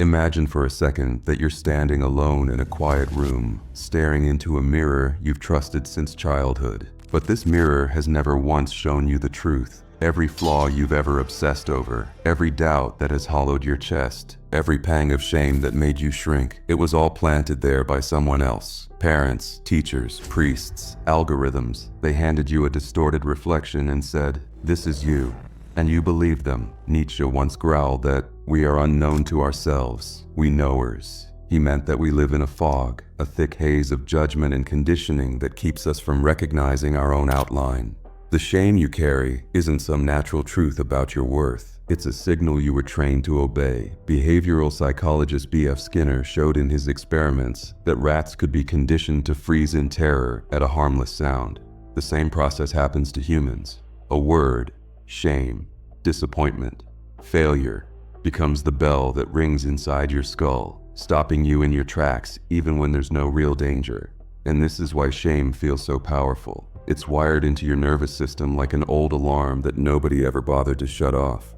Imagine for a second that you're standing alone in a quiet room, staring into a mirror you've trusted since childhood. But this mirror has never once shown you the truth. Every flaw you've ever obsessed over, every doubt that has hollowed your chest, every pang of shame that made you shrink, it was all planted there by someone else. Parents, teachers, priests, algorithms. They handed you a distorted reflection and said, "This is you." And you believed them. Nietzsche once growled that we are unknown to ourselves, we knowers. He meant that we live in a fog, a thick haze of judgment and conditioning that keeps us from recognizing our own outline. The shame you carry isn't some natural truth about your worth. It's a signal you were trained to obey. Behavioral psychologist B.F. Skinner showed in his experiments that rats could be conditioned to freeze in terror at a harmless sound. The same process happens to humans. A word, shame, disappointment, failure, becomes the bell that rings inside your skull, stopping you in your tracks even when there's no real danger. And this is why shame feels so powerful. It's wired into your nervous system like an old alarm that nobody ever bothered to shut off.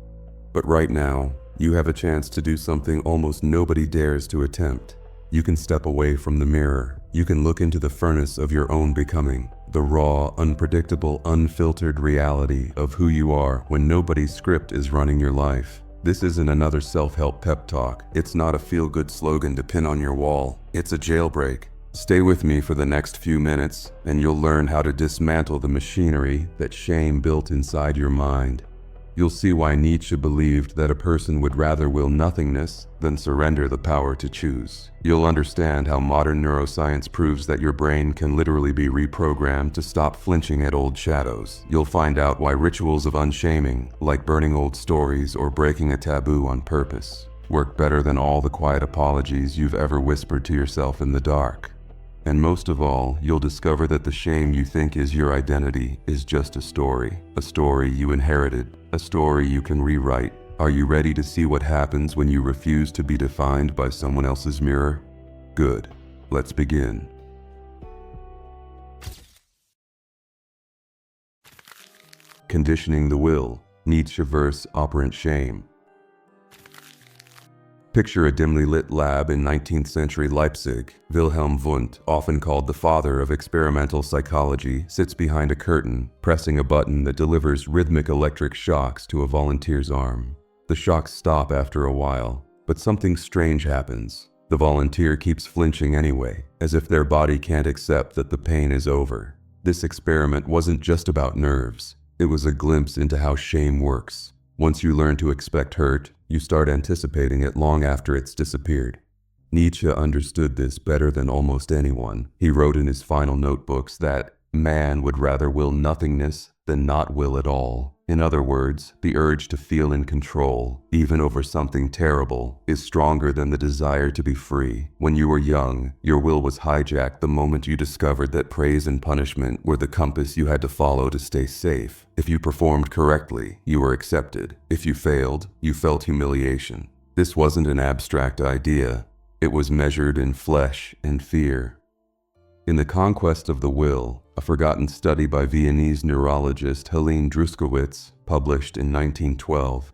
But right now, you have a chance to do something almost nobody dares to attempt. You can step away from the mirror. You can look into the furnace of your own becoming, the raw, unpredictable, unfiltered reality of who you are when nobody's script is running your life. This isn't another self-help pep talk. It's not a feel-good slogan to pin on your wall. It's a jailbreak. Stay with me for the next few minutes, and you'll learn how to dismantle the machinery that shame built inside your mind. You'll see why Nietzsche believed that a person would rather will nothingness than surrender the power to choose. You'll understand how modern neuroscience proves that your brain can literally be reprogrammed to stop flinching at old shadows. You'll find out why rituals of unshaming, like burning old stories or breaking a taboo on purpose, work better than all the quiet apologies you've ever whispered to yourself in the dark. And most of all, you'll discover that the shame you think is your identity is just a story you inherited, a story you can rewrite. Are you ready to see what happens when you refuse to be defined by someone else's mirror? Good. Let's begin. Conditioning the will, Nietzsche vs. operant shame. Picture a dimly lit lab in 19th century Leipzig. Wilhelm Wundt, often called the father of experimental psychology, sits behind a curtain, pressing a button that delivers rhythmic electric shocks to a volunteer's arm. The shocks stop after a while, but something strange happens. The volunteer keeps flinching anyway, as if their body can't accept that the pain is over. This experiment wasn't just about nerves. It was a glimpse into how shame works. Once you learn to expect hurt, you start anticipating it long after it's disappeared. Nietzsche understood this better than almost anyone. He wrote in his final notebooks that man would rather will nothingness than not will at all. In other words, the urge to feel in control, even over something terrible, is stronger than the desire to be free. When you were young, your will was hijacked the moment you discovered that praise and punishment were the compass you had to follow to stay safe. If you performed correctly, you were accepted. If you failed, you felt humiliation. This wasn't an abstract idea. It was measured in flesh and fear. In The Conquest of the Will, a forgotten study by Viennese neurologist Helene Druskowitz, published in 1912,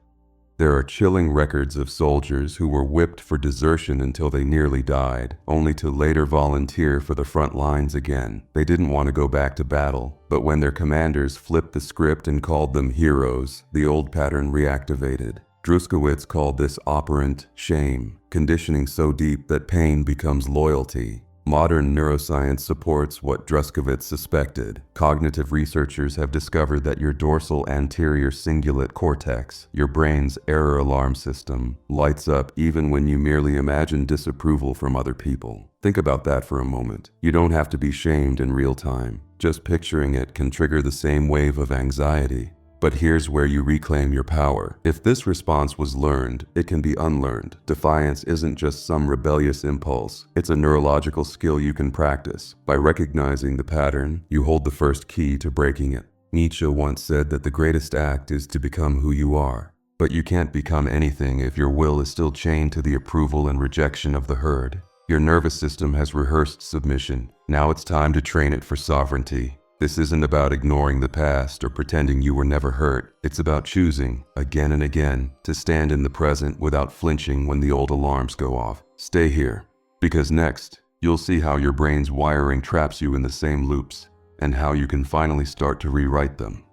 there are chilling records of soldiers who were whipped for desertion until they nearly died, only to later volunteer for the front lines again. They didn't want to go back to battle, but when their commanders flipped the script and called them heroes, the old pattern reactivated. Druskowitz called this operant shame, conditioning so deep that pain becomes loyalty. Modern neuroscience supports what Druskowitz suspected. Cognitive researchers have discovered that your dorsal anterior cingulate cortex, your brain's error alarm system, lights up even when you merely imagine disapproval from other people. Think about that for a moment. You don't have to be shamed in real time. Just picturing it can trigger the same wave of anxiety. But here's where you reclaim your power. If this response was learned, it can be unlearned. Defiance isn't just some rebellious impulse. It's a neurological skill you can practice. By recognizing the pattern, you hold the first key to breaking it. Nietzsche once said that the greatest act is to become who you are. But you can't become anything if your will is still chained to the approval and rejection of the herd. Your nervous system has rehearsed submission. Now it's time to train it for sovereignty. This isn't about ignoring the past or pretending you were never hurt. It's about choosing, again and again, to stand in the present without flinching when the old alarms go off. Stay here, because next, you'll see how your brain's wiring traps you in the same loops, and how you can finally start to rewrite them.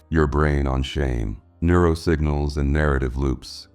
Your brain on shame, neurosignals and narrative loops.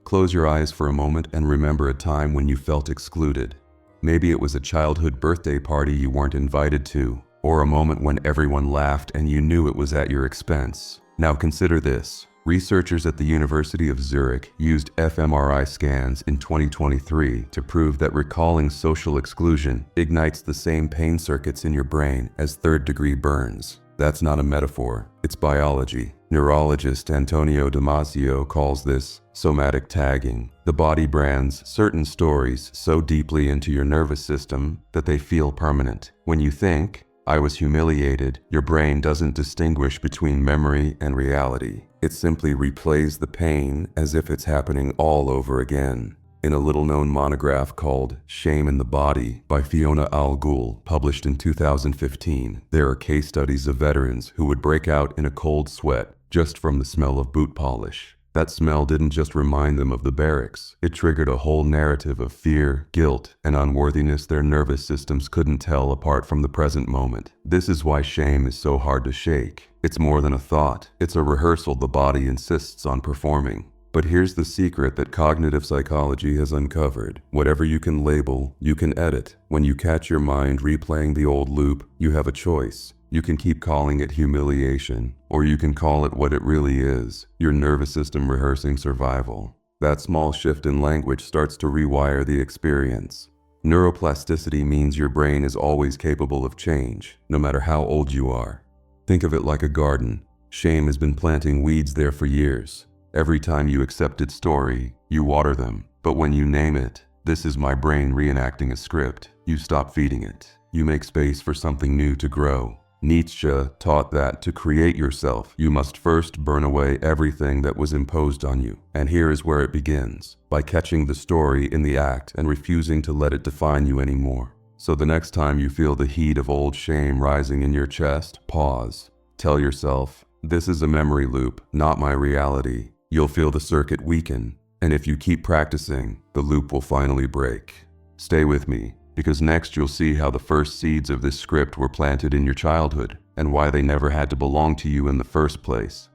Close your eyes for a moment and remember a time when you felt excluded. Maybe it was a childhood birthday party you weren't invited to, or a moment when everyone laughed and you knew it was at your expense. Now consider this. Researchers at the University of Zurich used fMRI scans in 2023 to prove that recalling social exclusion ignites the same pain circuits in your brain as third-degree burns. That's not a metaphor, it's biology. Neurologist Antonio Damasio calls this somatic tagging. The body brands certain stories so deeply into your nervous system that they feel permanent. When you think, "I was humiliated," your brain doesn't distinguish between memory and reality. It simply replays the pain as if it's happening all over again. In a little-known monograph called Shame in the Body by Fiona Al-Ghul, published in 2015, there are case studies of veterans who would break out in a cold sweat just from the smell of boot polish. That smell didn't just remind them of the barracks. It triggered a whole narrative of fear, guilt, and unworthiness their nervous systems couldn't tell apart from the present moment. This is why shame is so hard to shake. It's more than a thought. It's a rehearsal the body insists on performing. But here's the secret that cognitive psychology has uncovered. Whatever you can label, you can edit. When you catch your mind replaying the old loop, you have a choice. You can keep calling it humiliation, or you can call it what it really is, your nervous system rehearsing survival. That small shift in language starts to rewire the experience. Neuroplasticity means your brain is always capable of change, no matter how old you are. Think of it like a garden. Shame has been planting weeds there for years. Every time you accept its story, you water them. But when you name it, "This is my brain reenacting a script," you stop feeding it. You make space for something new to grow. Nietzsche taught that to create yourself, you must first burn away everything that was imposed on you. And here is where it begins, by catching the story in the act and refusing to let it define you anymore. So the next time you feel the heat of old shame rising in your chest, pause. Tell yourself, "This is a memory loop, not my reality." You'll feel the circuit weaken, and if you keep practicing, the loop will finally break. Stay with me, because next you'll see how the first seeds of this script were planted in your childhood, and why they never had to belong to you in the first place.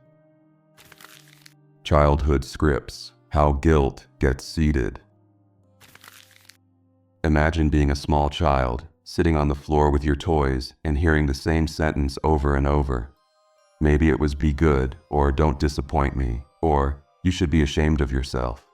Childhood scripts. How guilt gets seeded. Imagine being a small child, sitting on the floor with your toys, and hearing the same sentence over and over. Maybe it was "be good," or "don't disappoint me," or "you should be ashamed of yourself."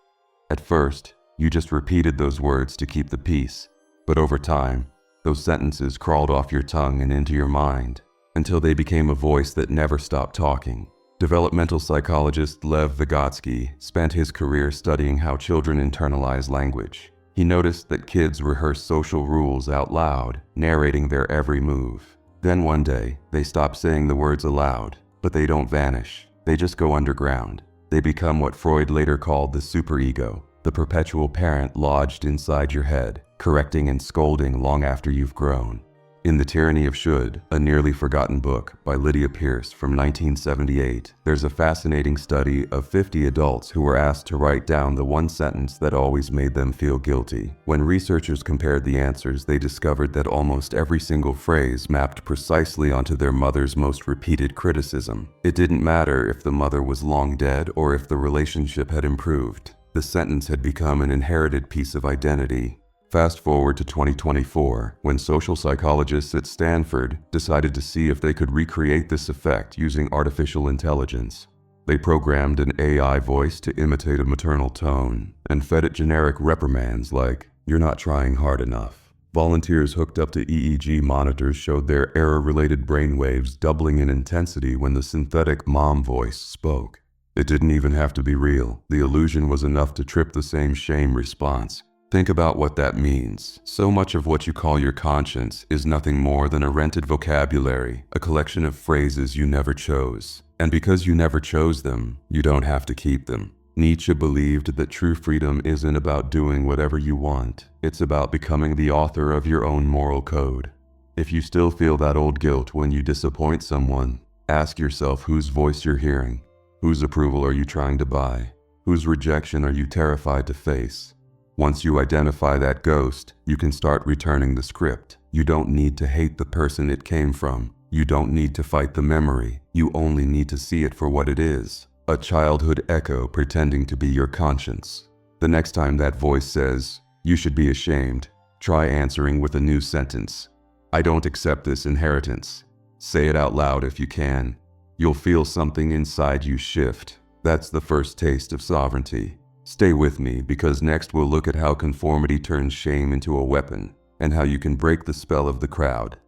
At first, you just repeated those words to keep the peace. But over time, those sentences crawled off your tongue and into your mind, until they became a voice that never stopped talking. Developmental psychologist Lev Vygotsky spent his career studying how children internalize language. He noticed that kids rehearse social rules out loud, narrating their every move. Then one day, they stop saying the words aloud, but they don't vanish. They just go underground. They become what Freud later called the superego, the perpetual parent lodged inside your head, correcting and scolding long after you've grown. In The Tyranny of Should, a nearly forgotten book by Lydia Pierce from 1978, there's a fascinating study of 50 adults who were asked to write down the one sentence that always made them feel guilty. When researchers compared the answers, they discovered that almost every single phrase mapped precisely onto their mother's most repeated criticism. It didn't matter if the mother was long dead or if the relationship had improved. The sentence had become an inherited piece of identity. Fast forward to 2024, when social psychologists at Stanford decided to see if they could recreate this effect using artificial intelligence. They programmed an AI voice to imitate a maternal tone and fed it generic reprimands like, "You're not trying hard enough." Volunteers hooked up to EEG monitors showed their error-related brainwaves doubling in intensity when the synthetic mom voice spoke. It didn't even have to be real. The illusion was enough to trip the same shame response. Think about what that means. So much of what you call your conscience is nothing more than a rented vocabulary, a collection of phrases you never chose. And because you never chose them, you don't have to keep them. Nietzsche believed that true freedom isn't about doing whatever you want, it's about becoming the author of your own moral code. If you still feel that old guilt when you disappoint someone, ask yourself whose voice you're hearing. Whose approval are you trying to buy? Whose rejection are you terrified to face? Once you identify that ghost, you can start returning the script. You don't need to hate the person it came from. You don't need to fight the memory. You only need to see it for what it is. A childhood echo pretending to be your conscience. The next time that voice says, "You should be ashamed," try answering with a new sentence. "I don't accept this inheritance." Say it out loud if you can. You'll feel something inside you shift. That's the first taste of sovereignty. Stay with me, because next we'll look at how conformity turns shame into a weapon, and how you can break the spell of the crowd.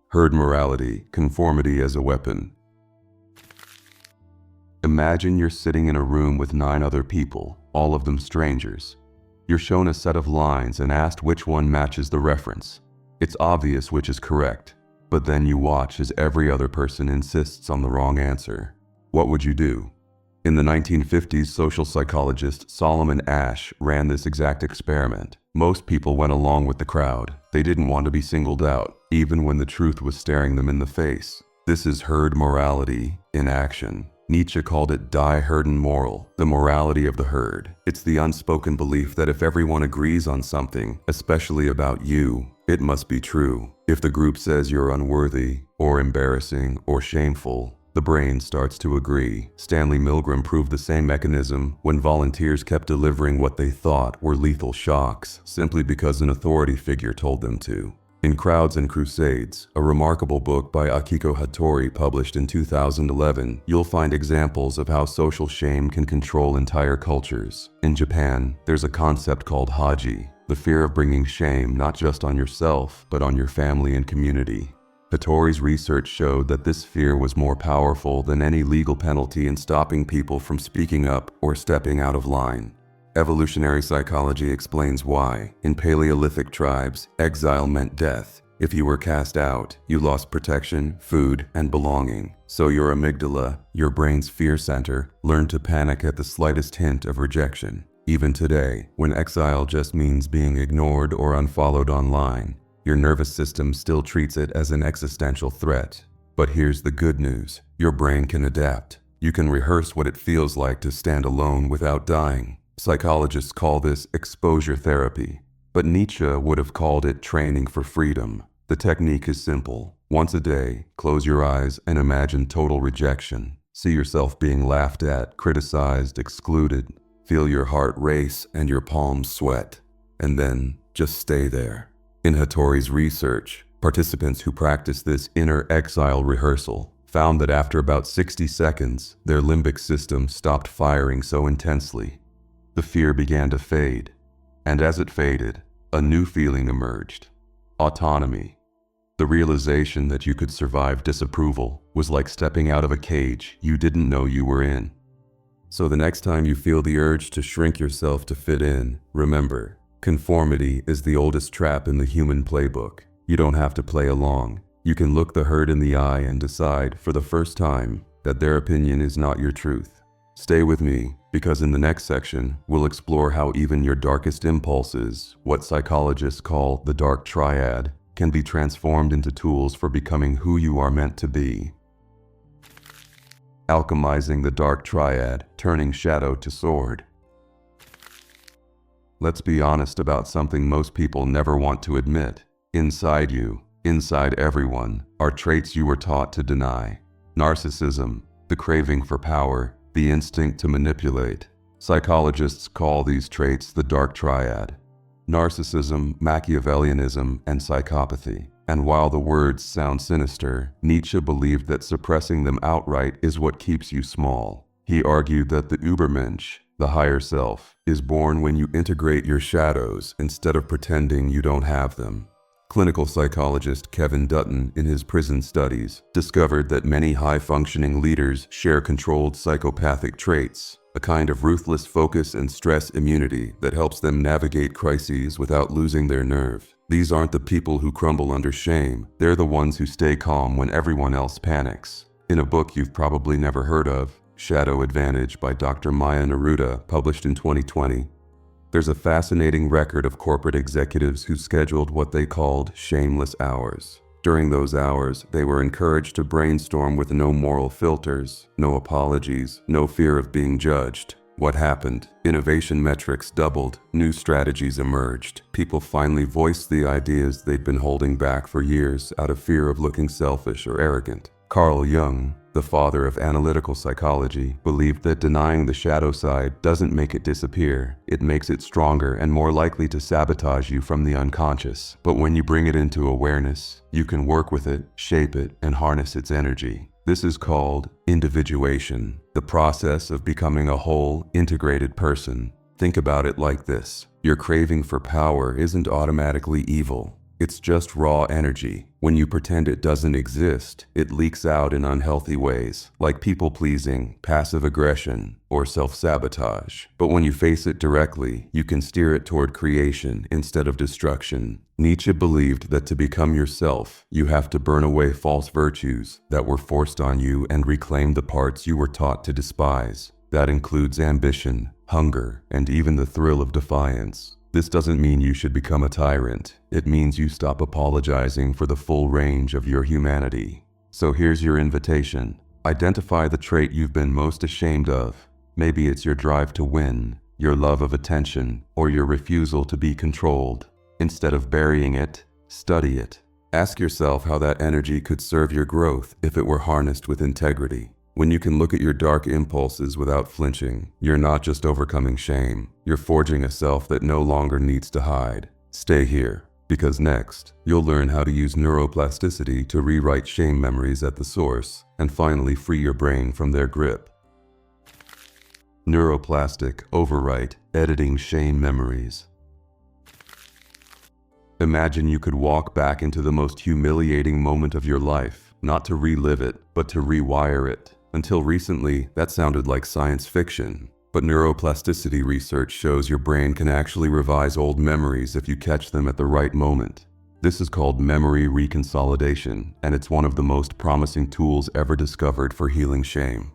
Herd morality, conformity as a weapon. Imagine you're sitting in a room with 9 other people, all of them strangers. You're shown a set of lines and asked which one matches the reference. It's obvious which is correct, but then you watch as every other person insists on the wrong answer. What would you do? In the 1950s, social psychologist Solomon Asch ran this exact experiment. Most people went along with the crowd. They didn't want to be singled out, even when the truth was staring them in the face. This is herd morality in action. Nietzsche called it die Herden moral, the morality of the herd. It's the unspoken belief that if everyone agrees on something, especially about you, it must be true. If the group says you're unworthy, or embarrassing, or shameful, the brain starts to agree. Stanley Milgram proved the same mechanism when volunteers kept delivering what they thought were lethal shocks, simply because an authority figure told them to. In Crowds and Crusades, a remarkable book by Akiko Hattori published in 2011, you'll find examples of how social shame can control entire cultures. In Japan, there's a concept called haji, the fear of bringing shame not just on yourself, but on your family and community. Hattori's research showed that this fear was more powerful than any legal penalty in stopping people from speaking up or stepping out of line. Evolutionary psychology explains why. In Paleolithic tribes, exile meant death. If you were cast out, you lost protection, food, and belonging. So your amygdala, your brain's fear center, learned to panic at the slightest hint of rejection. Even today, when exile just means being ignored or unfollowed online, your nervous system still treats it as an existential threat. But here's the good news. Your brain can adapt. You can rehearse what it feels like to stand alone without dying. Psychologists call this exposure therapy, but Nietzsche would have called it training for freedom. The technique is simple. Once a day, close your eyes and imagine total rejection. See yourself being laughed at, criticized, excluded. Feel your heart race and your palms sweat. And then just stay there. In Hattori's research, participants who practiced this inner exile rehearsal found that after about 60 seconds, their limbic system stopped firing so intensely. The fear began to fade, and as it faded, a new feeling emerged: autonomy. The realization that you could survive disapproval was like stepping out of a cage you didn't know you were in. So the next time you feel the urge to shrink yourself to fit in, remember, conformity is the oldest trap in the human playbook. You don't have to play along. You can look the herd in the eye and decide, for the first time, that their opinion is not your truth. Stay with me, because in the next section, we'll explore how even your darkest impulses, what psychologists call the dark triad, can be transformed into tools for becoming who you are meant to be. Alchemizing the dark triad, turning shadow to sword. Let's be honest about something most people never want to admit. Inside you, inside everyone, are traits you were taught to deny. Narcissism, the craving for power, the instinct to manipulate. Psychologists call these traits the dark triad: narcissism, Machiavellianism, and psychopathy. And while the words sound sinister, Nietzsche believed that suppressing them outright is what keeps you small. He argued that the Übermensch, the higher self, is born when you integrate your shadows instead of pretending you don't have them. Clinical psychologist Kevin Dutton, in his prison studies, discovered that many high-functioning leaders share controlled psychopathic traits, a kind of ruthless focus and stress immunity that helps them navigate crises without losing their nerve. These aren't the people who crumble under shame, they're the ones who stay calm when everyone else panics. In a book you've probably never heard of, Shadow Advantage by Dr. Maya Neruda, published in 2020. There's a fascinating record of corporate executives who scheduled what they called shameless hours. During those hours, they were encouraged to brainstorm with no moral filters, no apologies, no fear of being judged. What happened? Innovation metrics doubled, new strategies emerged. People finally voiced the ideas they'd been holding back for years out of fear of looking selfish or arrogant. Carl Jung, the father of analytical psychology, believed that denying the shadow side doesn't make it disappear. It makes it stronger and more likely to sabotage you from the unconscious. But when you bring it into awareness, you can work with it, shape it, and harness its energy. This is called individuation, the process of becoming a whole, integrated person. Think about it like this. Your craving for power isn't automatically evil. It's just raw energy. When you pretend it doesn't exist, it leaks out in unhealthy ways, like people-pleasing, passive aggression, or self-sabotage. But when you face it directly, you can steer it toward creation instead of destruction. Nietzsche believed that to become yourself, you have to burn away false virtues that were forced on you and reclaim the parts you were taught to despise. That includes ambition, hunger, and even the thrill of defiance. This doesn't mean you should become a tyrant. It means you stop apologizing for the full range of your humanity. So here's your invitation. Identify the trait you've been most ashamed of. Maybe it's your drive to win, your love of attention, or your refusal to be controlled. Instead of burying it, study it. Ask yourself how that energy could serve your growth if it were harnessed with integrity. When you can look at your dark impulses without flinching, you're not just overcoming shame, you're forging a self that no longer needs to hide. Stay here, because next, you'll learn how to use neuroplasticity to rewrite shame memories at the source, and finally free your brain from their grip. Neuroplastic, overwrite, editing shame memories. Imagine you could walk back into the most humiliating moment of your life, not to relive it, but to rewire it. Until recently, that sounded like science fiction. But neuroplasticity research shows your brain can actually revise old memories if you catch them at the right moment. This is called memory reconsolidation, and it's one of the most promising tools ever discovered for healing shame.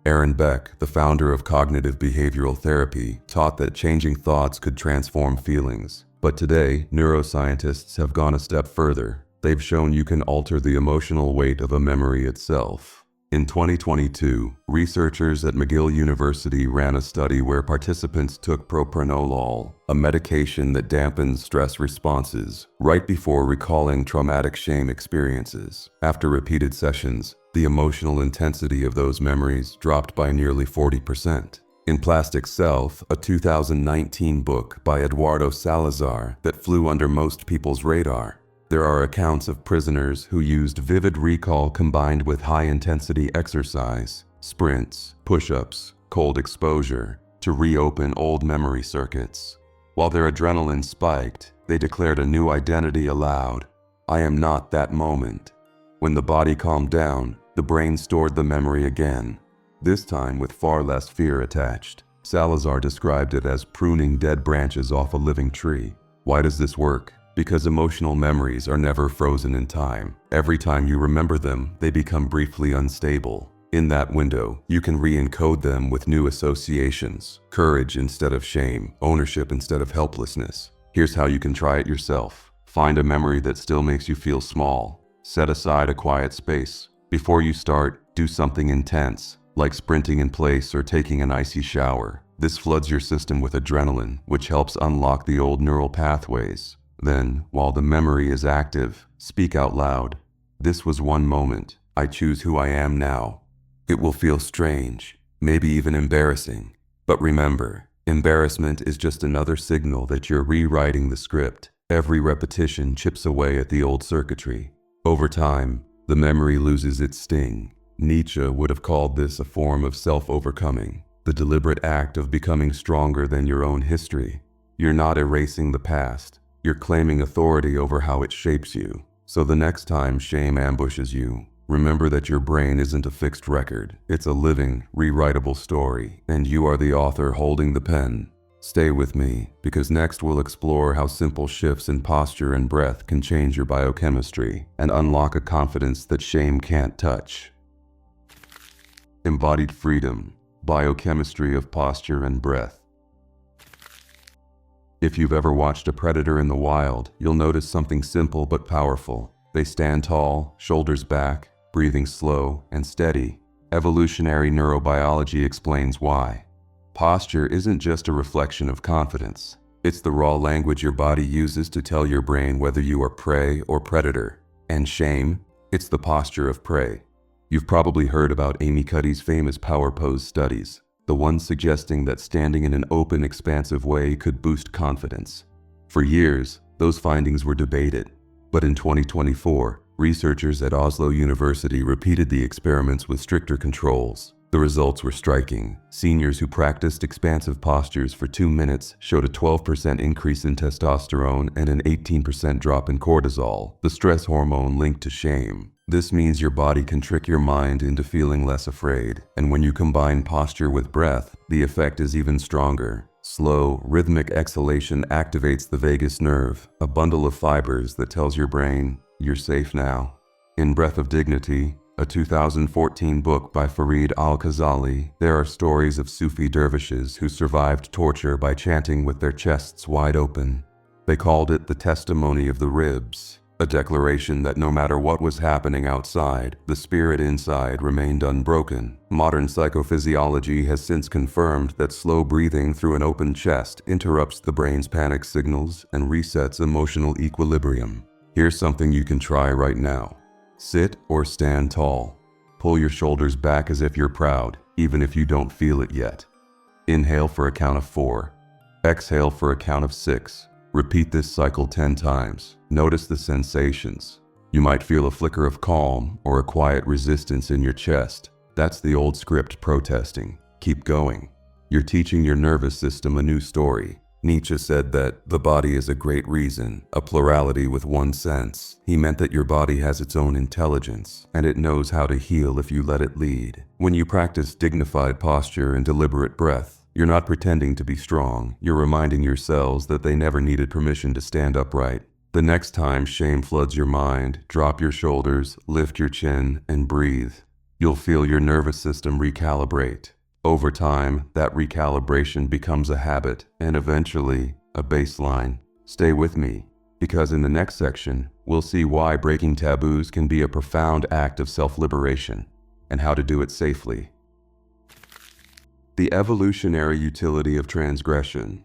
Aaron Beck, the founder of cognitive behavioral therapy, taught that changing thoughts could transform feelings. But today, neuroscientists have gone a step further. They've shown you can alter the emotional weight of a memory itself. In 2022, researchers at McGill University ran a study where participants took propranolol, a medication that dampens stress responses, right before recalling traumatic shame experiences. After repeated sessions, the emotional intensity of those memories dropped by nearly 40%. In Plastic Self, a 2019 book by Eduardo Salazar that flew under most people's radar, there are accounts of prisoners who used vivid recall combined with high-intensity exercise, sprints, push-ups, cold exposure, to reopen old memory circuits. While their adrenaline spiked, they declared a new identity aloud. I am not that moment. When the body calmed down, the brain stored the memory again, this time with far less fear attached. Salazar described it as pruning dead branches off a living tree. Why does this work? Because emotional memories are never frozen in time. Every time you remember them, they become briefly unstable. In that window, you can re-encode them with new associations, courage instead of shame, ownership instead of helplessness. Here's how you can try it yourself. Find a memory that still makes you feel small. Set aside a quiet space. Before you start, do something intense, like sprinting in place or taking an icy shower. This floods your system with adrenaline, which helps unlock the old neural pathways. Then, while the memory is active, speak out loud. This was one moment. I choose who I am now. It will feel strange, maybe even embarrassing. But remember, embarrassment is just another signal that you're rewriting the script. Every repetition chips away at the old circuitry. Over time, the memory loses its sting. Nietzsche would have called this a form of self-overcoming, the deliberate act of becoming stronger than your own history. You're not erasing the past. You're claiming authority over how it shapes you. So the next time shame ambushes you, remember that your brain isn't a fixed record. It's a living, rewritable story, and you are the author holding the pen. Stay with me, because next we'll explore how simple shifts in posture and breath can change your biochemistry and unlock a confidence that shame can't touch. Embodied freedom, biochemistry of posture and breath. If you've ever watched a predator in the wild, you'll notice something simple but powerful. They stand tall, shoulders back, breathing slow and steady. Evolutionary neurobiology explains why. Posture isn't just a reflection of confidence. It's the raw language your body uses to tell your brain whether you are prey or predator. And shame? It's the posture of prey. You've probably heard about Amy Cuddy's famous power pose studies, the ones suggesting that standing in an open, expansive way could boost confidence. For years, those findings were debated. But in 2024, researchers at Oslo University repeated the experiments with stricter controls. The results were striking. Seniors who practiced expansive postures for 2 minutes showed a 12% increase in testosterone and an 18% drop in cortisol, the stress hormone linked to shame. This means your body can trick your mind into feeling less afraid. And when you combine posture with breath, the effect is even stronger. Slow, rhythmic exhalation activates the vagus nerve, a bundle of fibers that tells your brain, you're safe now. In Breath of Dignity, a 2014 book by Farid al-Ghazali, there are stories of Sufi dervishes who survived torture by chanting with their chests wide open. They called it the testimony of the ribs, a declaration that no matter what was happening outside, the spirit inside remained unbroken. Modern psychophysiology has since confirmed that slow breathing through an open chest interrupts the brain's panic signals and resets emotional equilibrium. Here's something you can try right now. Sit or stand tall. Pull your shoulders back as if you're proud, even if you don't feel it yet. Inhale for a count of 4. Exhale for a count of 6. Repeat this cycle 10 times. Notice the sensations. You might feel a flicker of calm or a quiet resistance in your chest. That's the old script protesting. Keep going. You're teaching your nervous system a new story. Nietzsche said that the body is a great reason, a plurality with one sense. He meant that your body has its own intelligence, and it knows how to heal if you let it lead. When you practice dignified posture and deliberate breath, you're not pretending to be strong. You're reminding your cells that they never needed permission to stand upright. The next time shame floods your mind, drop your shoulders, lift your chin, and breathe. You'll feel your nervous system recalibrate. Over time, that recalibration becomes a habit and eventually a baseline. Stay with me, because in the next section, we'll see why breaking taboos can be a profound act of self-liberation and how to do it safely. The evolutionary utility of transgression.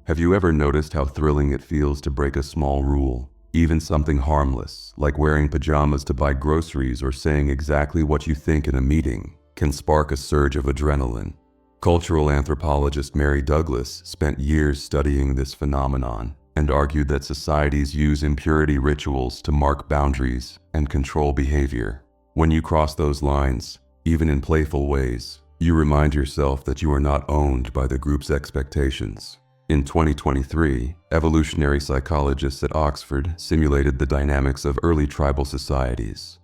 Have you ever noticed how thrilling it feels to break a small rule? Even something harmless, like wearing pajamas to buy groceries or saying exactly what you think in a meeting, can spark a surge of adrenaline. Cultural anthropologist Mary Douglas spent years studying this phenomenon and argued that societies use impurity rituals to mark boundaries and control behavior. When you cross those lines, even in playful ways, you remind yourself that you are not owned by the group's expectations. In 2023, evolutionary psychologists at Oxford simulated the dynamics of early tribal societies.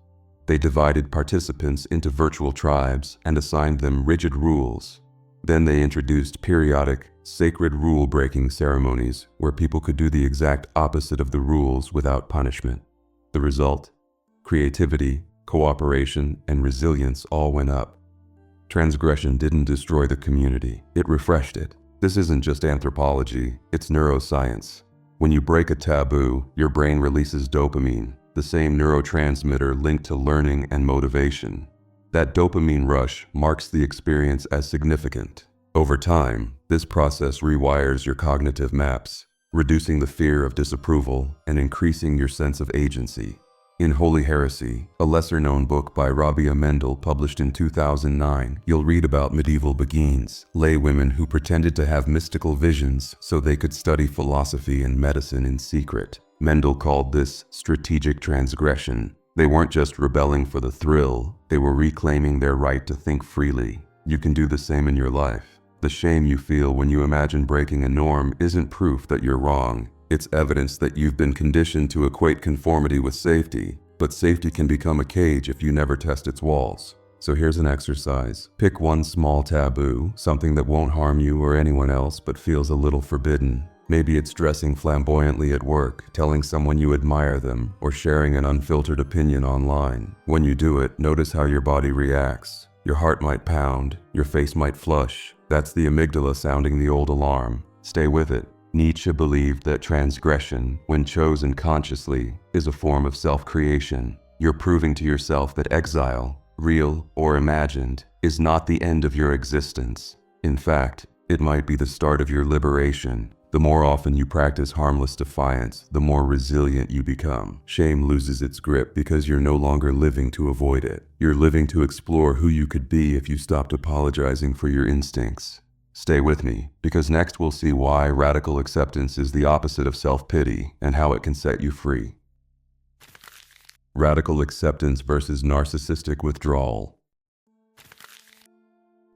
They divided participants into virtual tribes and assigned them rigid rules. Then they introduced periodic, sacred rule-breaking ceremonies where people could do the exact opposite of the rules without punishment. The result? Creativity, cooperation, and resilience all went up. Transgression didn't destroy the community, it refreshed it. This isn't just anthropology, it's neuroscience. When you break a taboo, your brain releases dopamine, the same neurotransmitter linked to learning and motivation. That dopamine rush marks the experience as significant. Over time, this process rewires your cognitive maps, reducing the fear of disapproval and increasing your sense of agency. In Holy Heresy, a lesser-known book by Rabia Mendel published in 2009, you'll read about medieval Beguines, laywomen who pretended to have mystical visions so they could study philosophy and medicine in secret. Mendel called this strategic transgression. They weren't just rebelling for the thrill, they were reclaiming their right to think freely. You can do the same in your life. The shame you feel when you imagine breaking a norm isn't proof that you're wrong. It's evidence that you've been conditioned to equate conformity with safety, but safety can become a cage if you never test its walls. So here's an exercise. Pick one small taboo, something that won't harm you or anyone else but feels a little forbidden. Maybe it's dressing flamboyantly at work, telling someone you admire them, or sharing an unfiltered opinion online. When you do it, notice how your body reacts. Your heart might pound, your face might flush. That's the amygdala sounding the old alarm. Stay with it. Nietzsche believed that transgression, when chosen consciously, is a form of self-creation. You're proving to yourself that exile, real or imagined, is not the end of your existence. In fact, it might be the start of your liberation. The more often you practice harmless defiance, the more resilient you become. Shame loses its grip because you're no longer living to avoid it. You're living to explore who you could be if you stopped apologizing for your instincts. Stay with me, because next we'll see why radical acceptance is the opposite of self-pity and how it can set you free. Radical acceptance versus narcissistic withdrawal.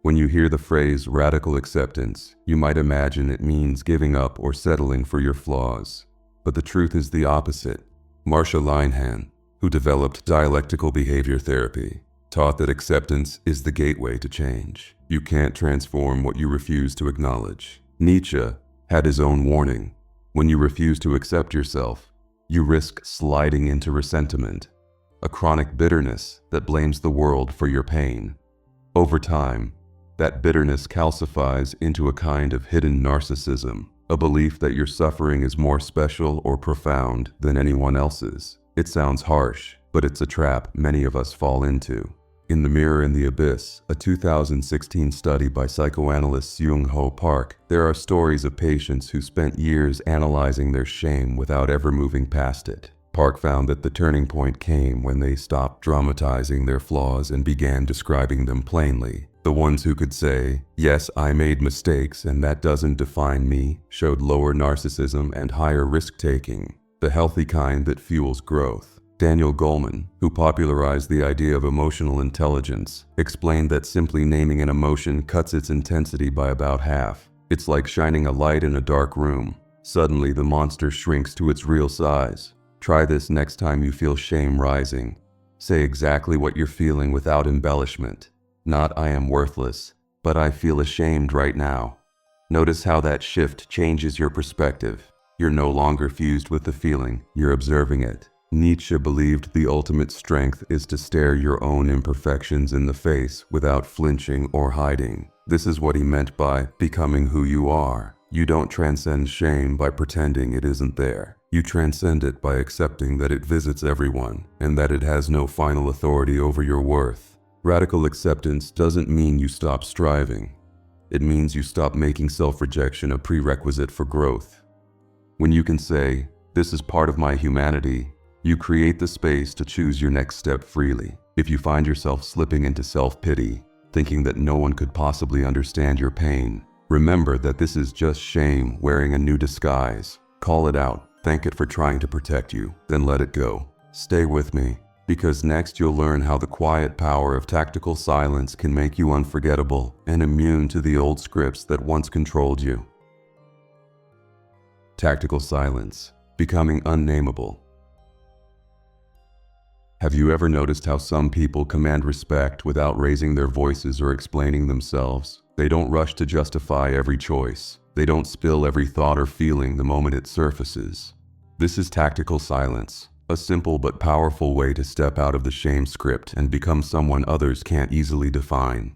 When you hear the phrase radical acceptance, you might imagine it means giving up or settling for your flaws. But the truth is the opposite. Marsha Linehan, who developed dialectical behavior therapy, taught that acceptance is the gateway to change. You can't transform what you refuse to acknowledge. Nietzsche had his own warning. When you refuse to accept yourself, you risk sliding into resentment, a chronic bitterness that blames the world for your pain. Over time, that bitterness calcifies into a kind of hidden narcissism, a belief that your suffering is more special or profound than anyone else's. It sounds harsh, but it's a trap many of us fall into. In The Mirror in the Abyss, a 2016 study by psychoanalyst Seung-Ho Park, there are stories of patients who spent years analyzing their shame without ever moving past it. Park found that the turning point came when they stopped dramatizing their flaws and began describing them plainly. The ones who could say, "Yes, I made mistakes and that doesn't define me," showed lower narcissism and higher risk-taking, the healthy kind that fuels growth. Daniel Goleman, who popularized the idea of emotional intelligence, explained that simply naming an emotion cuts its intensity by about half. It's like shining a light in a dark room. Suddenly the monster shrinks to its real size. Try this next time you feel shame rising. Say exactly what you're feeling without embellishment. Not "I am worthless," but "I feel ashamed right now." Notice how that shift changes your perspective. You're no longer fused with the feeling, you're observing it. Nietzsche believed the ultimate strength is to stare your own imperfections in the face without flinching or hiding. This is what he meant by becoming who you are. You don't transcend shame by pretending it isn't there. You transcend it by accepting that it visits everyone and that it has no final authority over your worth. Radical acceptance doesn't mean you stop striving. It means you stop making self-rejection a prerequisite for growth. When you can say, "This is part of my humanity," you create the space to choose your next step freely. If you find yourself slipping into self-pity, thinking that no one could possibly understand your pain, remember that this is just shame wearing a new disguise. Call it out, thank it for trying to protect you, then let it go. Stay with me, because next you'll learn how the quiet power of tactical silence can make you unforgettable and immune to the old scripts that once controlled you. Tactical silence, becoming unnameable. Have you ever noticed how some people command respect without raising their voices or explaining themselves? They don't rush to justify every choice. They don't spill every thought or feeling the moment it surfaces. This is tactical silence, a simple but powerful way to step out of the shame script and become someone others can't easily define.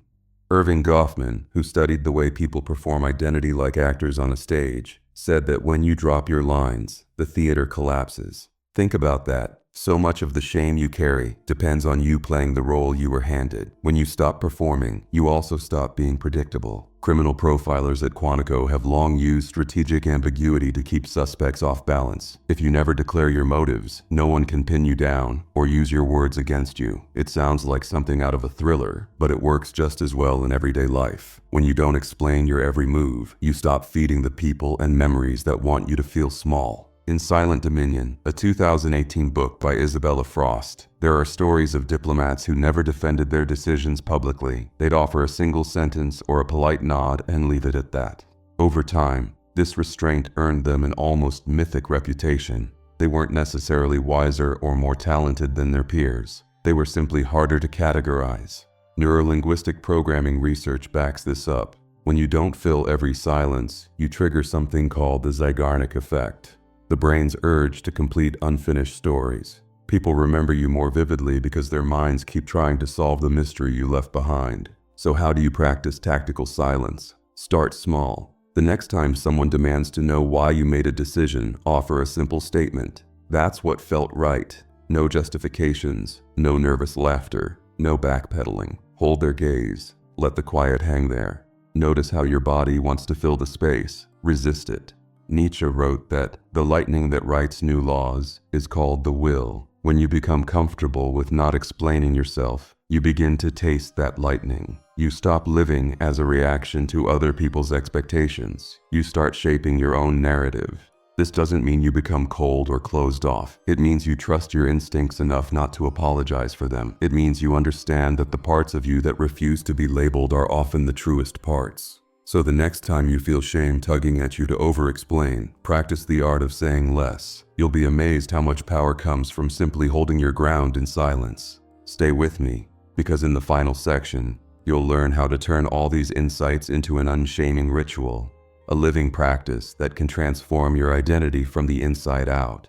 Irving Goffman, who studied the way people perform identity like actors on a stage, said that when you drop your lines, the theater collapses. Think about that. So much of the shame you carry depends on you playing the role you were handed. When you stop performing, you also stop being predictable. Criminal profilers at Quantico have long used strategic ambiguity to keep suspects off balance. If you never declare your motives, no one can pin you down or use your words against you. It sounds like something out of a thriller, but it works just as well in everyday life. When you don't explain your every move, you stop feeding the people and memories that want you to feel small. In Silent Dominion, a 2018 book by Isabella Frost, there are stories of diplomats who never defended their decisions publicly. They'd offer a single sentence or a polite nod and leave it at that. Over time, this restraint earned them an almost mythic reputation. They weren't necessarily wiser or more talented than their peers. They were simply harder to categorize. Neurolinguistic programming research backs this up. When you don't fill every silence, you trigger something called the Zeigarnik effect, the brain's urge to complete unfinished stories. People remember you more vividly because their minds keep trying to solve the mystery you left behind. So how do you practice tactical silence? Start small. The next time someone demands to know why you made a decision, offer a simple statement. That's what felt right. No justifications, no nervous laughter, no backpedaling. Hold their gaze. Let the quiet hang there. Notice how your body wants to fill the space. Resist it. Nietzsche wrote that the lightning that writes new laws is called the will. When you become comfortable with not explaining yourself, you begin to taste that lightning. You stop living as a reaction to other people's expectations. You start shaping your own narrative. This doesn't mean you become cold or closed off. It means you trust your instincts enough not to apologize for them. It means you understand that the parts of you that refuse to be labeled are often the truest parts. So the next time you feel shame tugging at you to over-explain, practice the art of saying less. You'll be amazed how much power comes from simply holding your ground in silence. Stay with me, because in the final section, you'll learn how to turn all these insights into an unshaming ritual. A living practice that can transform your identity from the inside out.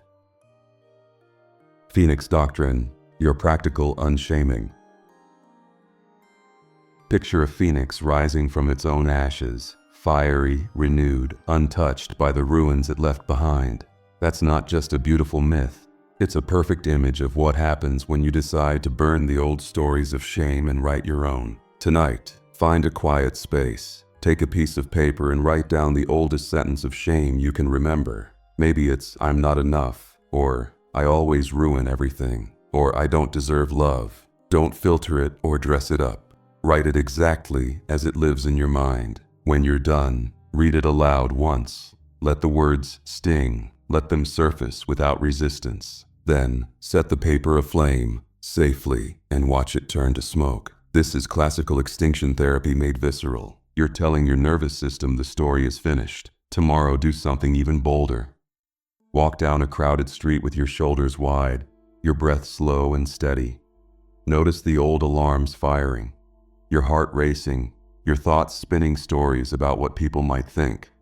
Phoenix Doctrine, your practical unshaming. Picture a phoenix rising from its own ashes, fiery, renewed, untouched by the ruins it left behind. That's not just a beautiful myth. It's a perfect image of what happens when you decide to burn the old stories of shame and write your own. Tonight, find a quiet space. Take a piece of paper and write down the oldest sentence of shame you can remember. Maybe it's, "I'm not enough," or "I always ruin everything," or "I don't deserve love." Don't filter it or dress it up. Write it exactly as it lives in your mind. When you're done, read it aloud once. Let the words sting. Let them surface without resistance. Then, set the paper aflame, safely, and watch it turn to smoke. This is classical extinction therapy made visceral. You're telling your nervous system the story is finished. Tomorrow, do something even bolder. Walk down a crowded street with your shoulders wide, your breath slow and steady. Notice the old alarms firing, your heart racing, your thoughts spinning stories about what people might think.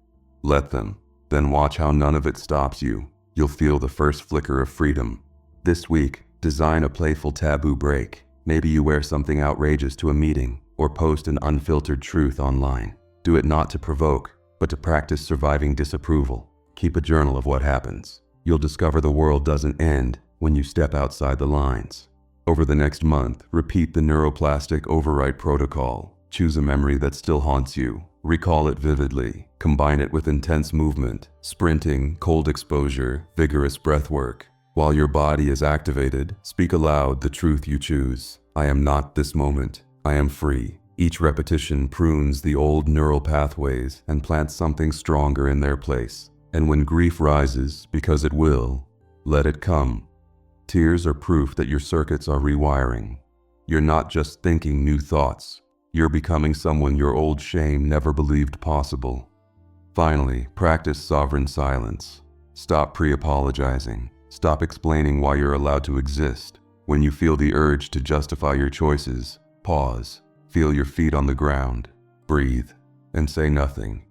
Let them. Then watch how none of it stops you. You'll feel the first flicker of freedom. This week, design a playful taboo break. Maybe you wear something outrageous to a meeting, or post an unfiltered truth online. Do it not to provoke, but to practice surviving disapproval. Keep a journal of what happens. You'll discover the world doesn't end when you step outside the lines. Over the next month, repeat the neuroplastic overwrite protocol. Choose a memory that still haunts you. Recall it vividly. Combine it with intense movement, sprinting, cold exposure, vigorous breath work. While your body is activated, speak aloud the truth you choose. I am not this moment. I am free. Each repetition prunes the old neural pathways and plants something stronger in their place. And when grief rises, because it will, let it come. Tears are proof that your circuits are rewiring. You're not just thinking new thoughts. You're becoming someone your old shame never believed possible. Finally, practice sovereign silence. Stop pre-apologizing. Stop explaining why you're allowed to exist. When you feel the urge to justify your choices, pause, feel your feet on the ground, breathe, and say nothing.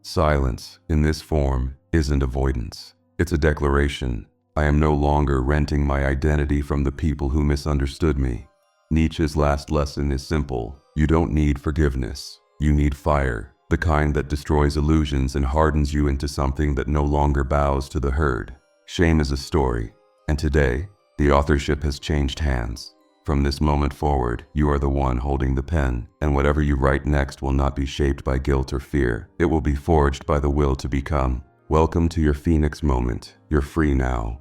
Silence, in this form, isn't avoidance. It's a declaration. I am no longer renting my identity from the people who misunderstood me. Nietzsche's last lesson is simple. You don't need forgiveness. You need fire, the kind that destroys illusions and hardens you into something that no longer bows to the herd. Shame is a story, and today, the authorship has changed hands. From this moment forward, you are the one holding the pen, and whatever you write next will not be shaped by guilt or fear. It will be forged by the will to become. Welcome to your Phoenix moment. You're free now.